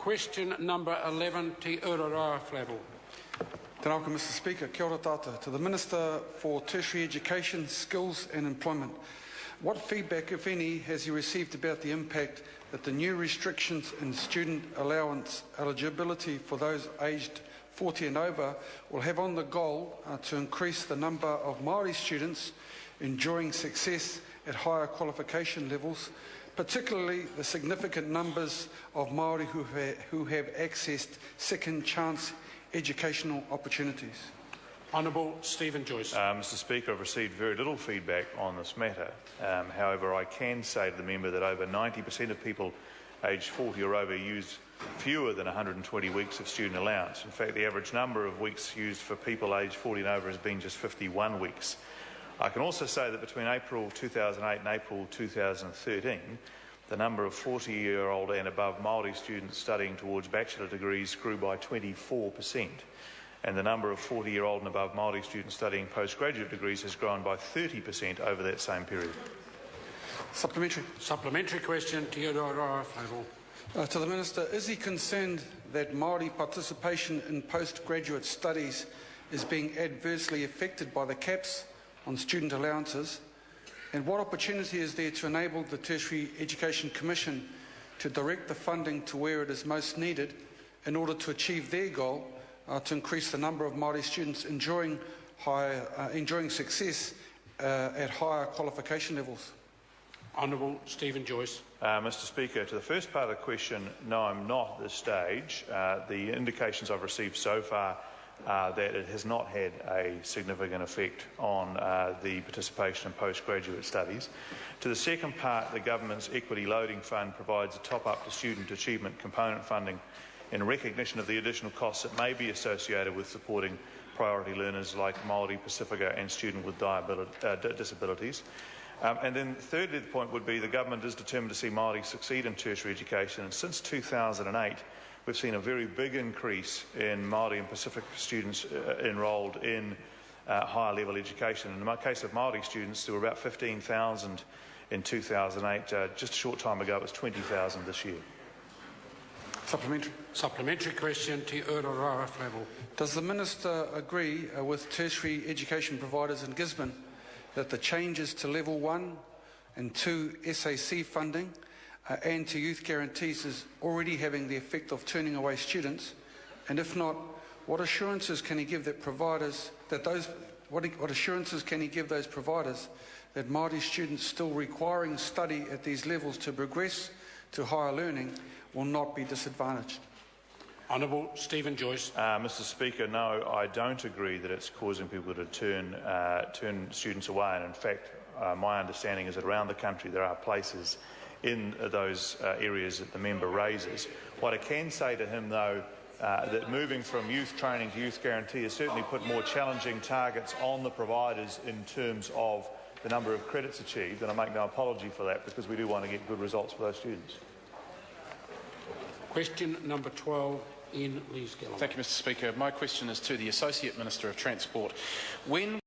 Question number 11 to Ururoa Flavell. Tēnā koe, Mr Speaker. Kia ora tātou. To the Minister for Tertiary Education, Skills and Employment. What feedback, if any, has he received about the impact that the new restrictions in student allowance eligibility for those aged 40 and over will have on the goal to increase the number of Māori students enjoying success at higher qualification levels, particularly the significant numbers of Māori who have accessed second chance educational opportunities? Honourable Stephen Joyce. Mr Speaker, I've received very little feedback on this matter. However, I can say to the member that over 90% of people aged 40 or over use fewer than 120 weeks of student allowance. In fact, the average number of weeks used for people aged 40 and over has been just 51 weeks. I can also say that between April 2008 and April 2013, the number of 40-year-old and above Māori students studying towards bachelor degrees grew by 24%, and the number of 40-year-old and above Māori students studying postgraduate degrees has grown by 30% over that same period. Supplementary. Supplementary question to Ururoa Flavell. To the Minister, is he concerned that Māori participation in postgraduate studies is being adversely affected by the caps on student allowances? And what opportunity is there to enable the Tertiary Education Commission to direct the funding to where it is most needed in order to achieve their goal to increase the number of Māori students enjoying success at higher qualification levels? Honourable Stephen Joyce. Mr Speaker, to the first part of the question, no, I'm not at this stage. The indications I've received so far that it has not had a significant effect on the participation in postgraduate studies. To the second part, the Government's Equity Loading Fund provides a top-up to student achievement component funding in recognition of the additional costs that may be associated with supporting priority learners like Māori, Pacifica and students with disabilities. And then thirdly, the point would be the Government is determined to see Māori succeed in tertiary education, and since 2008 we've seen a very big increase in Māori and Pacific students enrolled in higher level education. In the case of Māori students, there were about 15,000 in 2008. Just a short time ago it was 20,000 this year. Supplementary. Supplementary question to Ururoa Flavell. Does the Minister agree with tertiary education providers in Gisborne that the changes to Level 1 and 2 SAC funding and to youth guarantees is already having the effect of turning away students? And if not, what assurances can he give that providers that what assurances can he give those providers that Māori students still requiring study at these levels to progress to higher learning will not be disadvantaged? Honourable Stephen Joyce. Mr Speaker, no, I don't agree that it's causing people to turn students away. And in fact, my understanding is that around the country there are places in those areas that the member raises. What I can say to him, though, that moving from youth training to youth guarantee has certainly put more challenging targets on the providers in terms of the number of credits achieved, and I make no apology for that because we do want to get good results for those students. Question number 12 in Lees Gallon. Thank you, Mr Speaker. My question is to the Associate Minister of Transport. When